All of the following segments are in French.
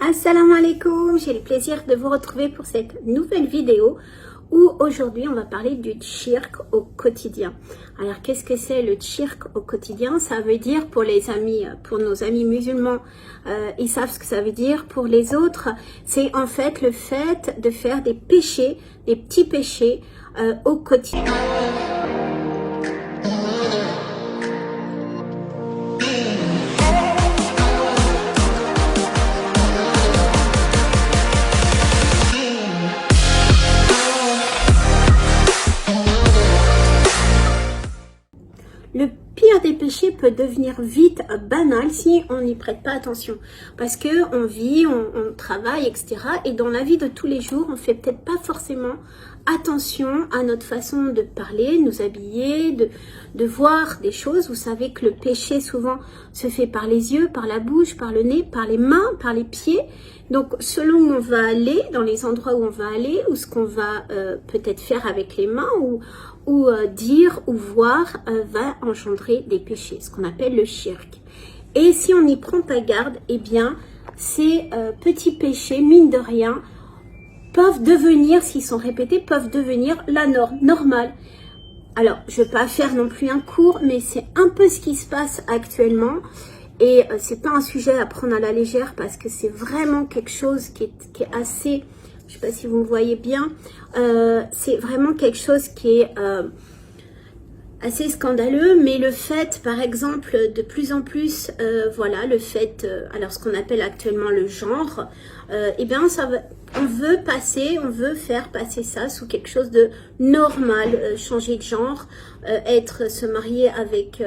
Assalamu alaikum, j'ai le plaisir de vous retrouver pour cette nouvelle vidéo où aujourd'hui on va parler du tchirk au quotidien. Alors qu'est-ce que c'est le tchirk au quotidien? Ça veut dire pour les amis, pour nos amis musulmans, ils savent ce que ça veut dire. Pour les autres, c'est en fait le fait de faire des péchés, des petits péchés au quotidien. Le pire des péchés peut devenir vite banal si on n'y prête pas attention. Parce que on vit, on travaille, etc. Et dans la vie de tous les jours, on fait peut-être pas forcément attention à notre façon de parler, de nous habiller, de voir des choses. Vous savez que le péché souvent se fait par les yeux, par la bouche, par le nez, par les mains, par les pieds. Donc selon où on va aller, dans les endroits où on va aller, ou ce qu'on va peut-être faire avec les mains, ou dire ou voir va engendrer des péchés, ce qu'on appelle le shirk. Et si on n'y prend pas garde, eh bien ces petits péchés, mine de rien, peuvent devenir, s'ils sont répétés, peuvent devenir la norme, normale. Alors, je ne vais pas faire non plus un cours, mais c'est un peu ce qui se passe actuellement. Et c'est pas un sujet à prendre à la légère parce que c'est vraiment quelque chose qui est assez, je ne sais pas si vous me voyez bien, c'est vraiment quelque chose qui est assez scandaleux. Mais le fait, par exemple, de plus en plus, voilà, le fait, alors ce qu'on appelle actuellement le genre, eh bien, on veut faire passer ça sous quelque chose de normal, changer de genre, se marier avec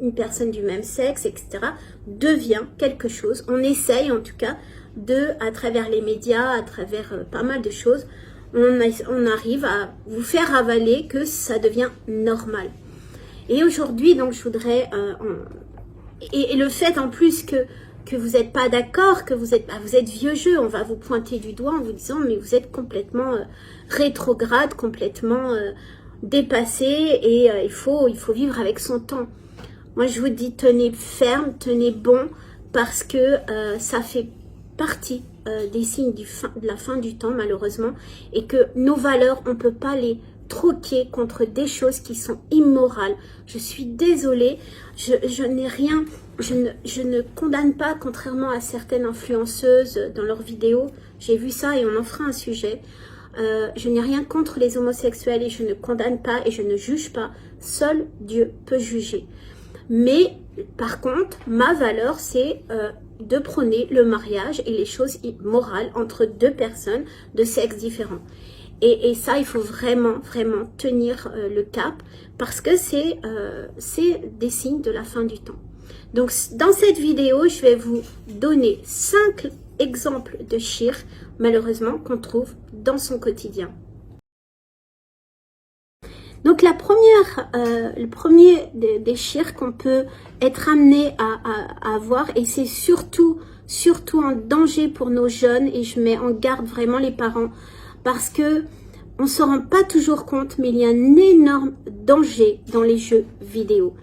une personne du même sexe, etc., devient quelque chose. On essaye en tout cas à travers les médias, à travers pas mal de choses, on arrive à vous faire avaler que ça devient normal. Et aujourd'hui, donc, je voudrais, et le fait en plus que vous n'êtes pas d'accord, que vous êtes vieux jeu, on va vous pointer du doigt en vous disant mais vous êtes complètement rétrograde, complètement dépassé, et il faut vivre avec son temps. Moi je vous dis tenez ferme, tenez bon, parce que ça fait partie des signes de la fin du temps malheureusement, et que nos valeurs on ne peut pas les troquer contre des choses qui sont immorales. Je suis désolée, je n'ai rien, je ne condamne pas, contrairement à certaines influenceuses dans leurs vidéos. J'ai vu ça et on en fera un sujet. Je n'ai rien contre les homosexuels et je ne condamne pas et je ne juge pas. Seul Dieu peut juger. Mais par contre, ma valeur, c'est de prôner le mariage et les choses morales entre deux personnes de sexes différents. Et ça, il faut vraiment, vraiment tenir le cap, parce que c'est des signes de la fin du temps. Donc, dans cette vidéo, je vais vous donner 5 exemples de shirk, malheureusement, qu'on trouve dans son quotidien. Donc, le premier des shirk qu'on peut être amené à avoir, et c'est surtout un danger pour nos jeunes, et je mets en garde vraiment les parents, parce que on ne se rend pas toujours compte, mais il y a un énorme danger dans les jeux vidéo.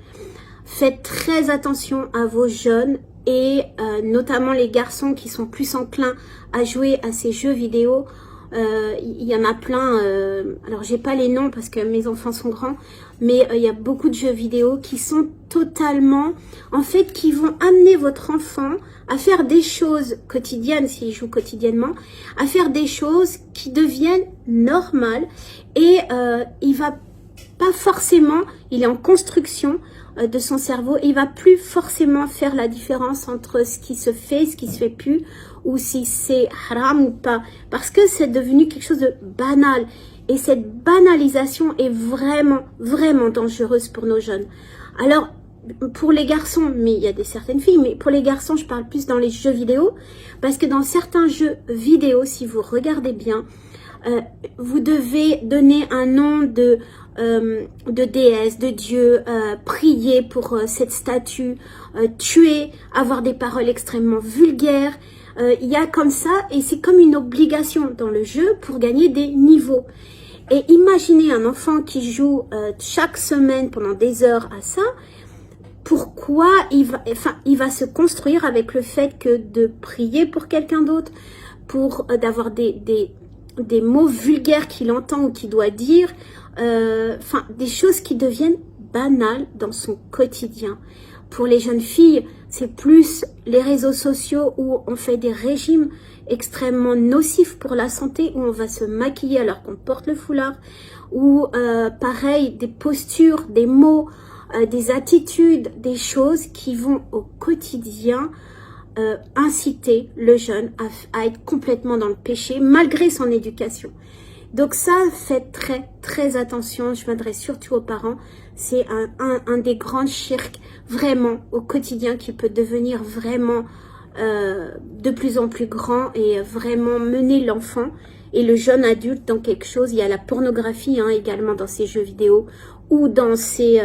Faites très attention à vos jeunes, et notamment les garçons qui sont plus enclins à jouer à ces jeux vidéo. Il y en a plein, alors j'ai pas les noms parce que mes enfants sont grands, mais il y a beaucoup de jeux vidéo qui sont totalement, en fait, qui vont amener votre enfant à faire des choses quotidiennes, s'il joue quotidiennement, à faire des choses qui deviennent normales, et il va pas forcément, il est en construction de son cerveau, et il va plus forcément faire la différence entre ce qui se fait, ce qui se fait plus, ou si c'est haram ou pas, parce que c'est devenu quelque chose de banal. Et cette banalisation est vraiment, vraiment dangereuse pour nos jeunes. Alors, pour les garçons, mais il y a certaines filles, mais pour les garçons, je parle plus dans les jeux vidéo, parce que dans certains jeux vidéo, si vous regardez bien, vous devez donner un nom de déesse, de Dieu, prier pour cette statue, tuer, avoir des paroles extrêmement vulgaires. Il y a comme ça, et c'est comme une obligation dans le jeu pour gagner des niveaux. Et imaginez un enfant qui joue chaque semaine pendant des heures à ça. pourquoi il va se construire avec le fait que de prier pour quelqu'un d'autre, pour d'avoir des mots vulgaires qu'il entend ou qu'il doit dire, des choses qui deviennent banales dans son quotidien. Pour les jeunes filles, c'est plus les réseaux sociaux où on fait des régimes extrêmement nocifs pour la santé, où on va se maquiller alors qu'on porte le foulard, ou pareil, des postures, des mots, des attitudes, des choses qui vont au quotidien inciter le jeune à être complètement dans le péché malgré son éducation. Donc ça, faites très très attention, je m'adresse surtout aux parents, c'est un des grands shirks vraiment au quotidien qui peut devenir vraiment de plus en plus grand et vraiment mener l'enfant et le jeune adulte dans quelque chose. Il y a la pornographie également dans ces jeux vidéo ou dans ces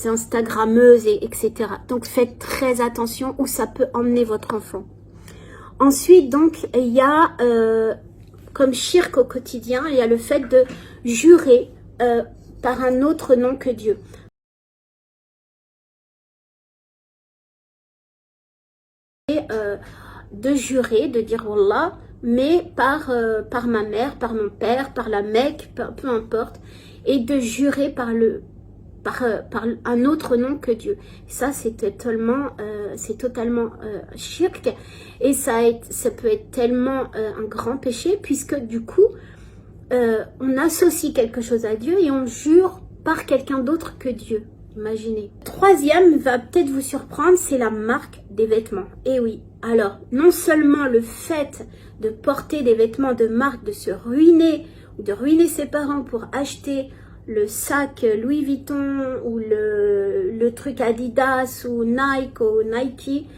Instagrammeuses, etc. Donc faites très attention où ça peut emmener votre enfant. Ensuite, donc, il y a comme shirk au quotidien, il y a le fait de jurer par un autre nom que Dieu. Et, de jurer, de dire Wallah, mais par ma mère, par mon père, par la Mecque, peu importe, et de jurer par un autre nom que Dieu. Ça, c'est totalement shirk, et ça peut être tellement un grand péché, puisque du coup, on associe quelque chose à Dieu et on jure par quelqu'un d'autre que Dieu. Imaginez. Troisième va peut-être vous surprendre, c'est la marque des vêtements. Et oui, alors, non seulement le fait de porter des vêtements de marque, de se ruiner, ou de ruiner ses parents pour acheter le sac Louis Vuitton, ou le truc Adidas, ou Nike,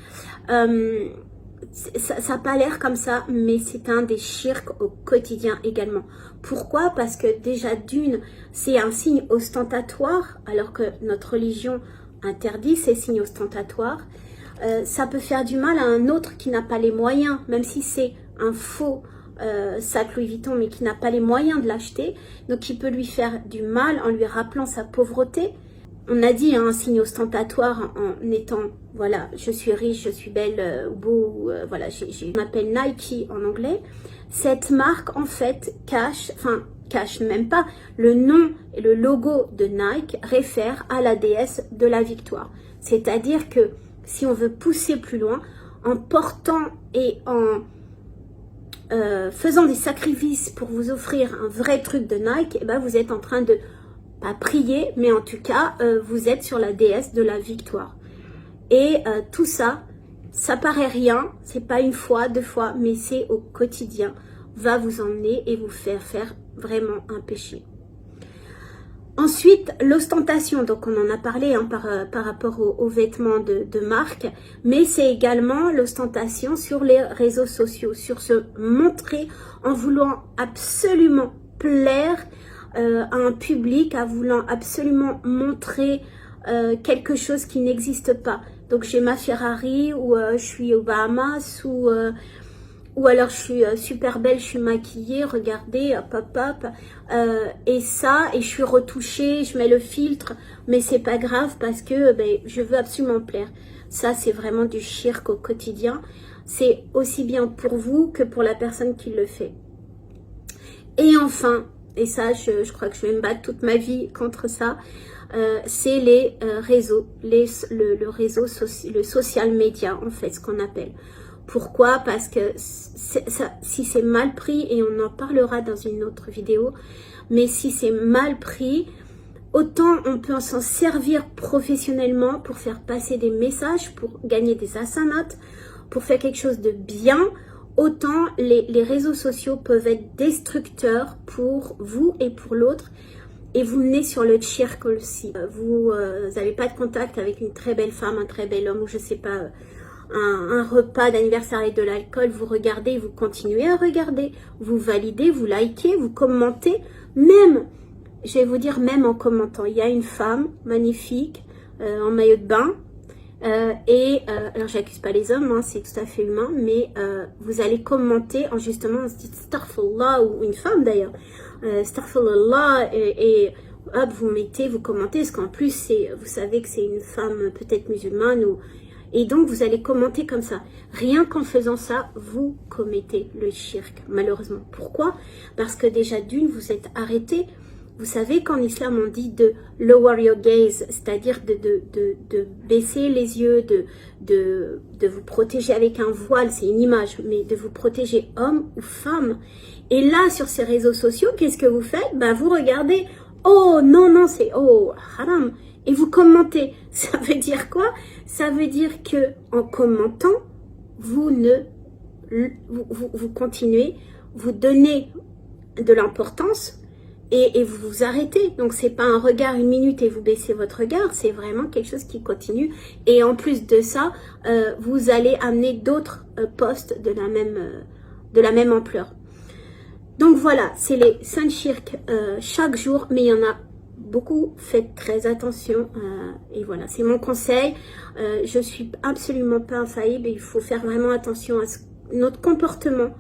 ça n'a pas l'air comme ça, mais c'est un des shirks au quotidien également. Pourquoi? Parce que déjà d'une, c'est un signe ostentatoire, alors que notre religion interdit ces signes ostentatoires. Ça peut faire du mal à un autre qui n'a pas les moyens, même si c'est un faux sac Louis Vuitton, mais qui n'a pas les moyens de l'acheter. Donc il peut lui faire du mal en lui rappelant sa pauvreté. On a dit un signe ostentatoire en étant, voilà, je suis riche, je suis belle, beau, voilà, on appelle Nike en anglais. Cette marque, en fait, cache même pas, le nom et le logo de Nike réfèrent à la déesse de la victoire. C'est-à-dire que si on veut pousser plus loin, en portant et en faisant des sacrifices pour vous offrir un vrai truc de Nike, eh ben vous êtes en train de pas prier, mais en tout cas, vous êtes sur la déesse de la victoire. Et tout ça, ça paraît rien, c'est pas une fois, deux fois, mais c'est au quotidien, va vous emmener et vous faire vraiment un péché. Ensuite, l'ostentation, donc on en a parlé par rapport aux vêtements de marque, mais c'est également l'ostentation sur les réseaux sociaux, sur se montrer en voulant absolument plaire à un public, en voulant absolument montrer quelque chose qui n'existe pas. Donc j'ai ma Ferrari, ou je suis aux Bahamas, ou alors je suis super belle, je suis maquillée, regardez, hop, et je suis retouchée, je mets le filtre, mais c'est pas grave parce que je veux absolument plaire. Ça, c'est vraiment du shirk au quotidien. C'est aussi bien pour vous que pour la personne qui le fait. Et enfin, et ça, je crois que je vais me battre toute ma vie contre ça, c'est les réseaux, le social media, en fait, ce qu'on appelle. Pourquoi? Parce que si c'est mal pris, et on en parlera dans une autre vidéo, mais si c'est mal pris, autant on peut s'en servir professionnellement pour faire passer des messages, pour gagner des hasanats, pour faire quelque chose de bien, autant les réseaux sociaux peuvent être destructeurs pour vous et pour l'autre, et vous menez sur le shirk aussi. Vous n'avez pas de contact avec une très belle femme, un très bel homme, ou je sais pas, un repas d'anniversaire avec de l'alcool, vous regardez, vous continuez à regarder, vous validez, vous likez, vous commentez, même, je vais vous dire, même en commentant. Il y a une femme magnifique en maillot de bain, alors j'accuse pas les hommes, c'est tout à fait humain, mais vous allez commenter en justement, on se dit Astaghfirullah, ou une femme d'ailleurs, Astaghfirullah, et hop, vous mettez, vous commentez, parce qu'en plus, vous savez que c'est une femme peut-être musulmane, et donc vous allez commenter comme ça. Rien qu'en faisant ça, vous commettez le shirk, malheureusement. Pourquoi? Parce que déjà d'une, vous êtes arrêté. Vous savez qu'en islam, on dit de lower your gaze, c'est-à-dire de baisser les yeux, de vous protéger avec un voile, c'est une image, mais de vous protéger homme ou femme. Et là, sur ces réseaux sociaux, qu'est-ce que vous faites? Ben, vous regardez, oh non, non, c'est oh, haram. Et vous commentez. Ça veut dire quoi? Ça veut dire que en commentant, vous continuez, vous donnez de l'importance et vous vous arrêtez. Donc c'est pas un regard une minute et vous baissez votre regard, c'est vraiment quelque chose qui continue. Et en plus de ça, vous allez amener d'autres posts de la même ampleur. Donc voilà, c'est les 5 shirks chaque jour, mais il y en a beaucoup, faites très attention, et voilà, c'est mon conseil. Je suis absolument pas infaillible, il faut faire vraiment attention à notre comportement,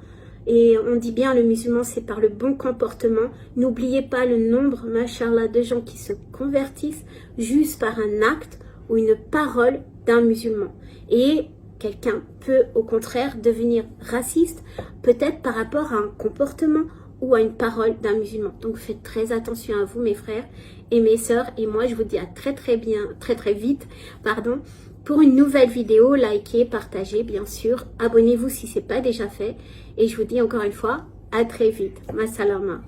et on dit bien le musulman c'est par le bon comportement. N'oubliez pas le nombre, machallah, de gens qui se convertissent juste par un acte ou une parole d'un musulman, et quelqu'un peut au contraire devenir raciste, peut-être par rapport à un comportement ou à une parole d'un musulman. Donc faites très attention à vous mes frères et mes sœurs, et moi je vous dis à très vite, pardon, pour une nouvelle vidéo. Likez, partagez bien sûr, abonnez-vous si ce n'est pas déjà fait, et je vous dis encore une fois à très vite. Ma salama.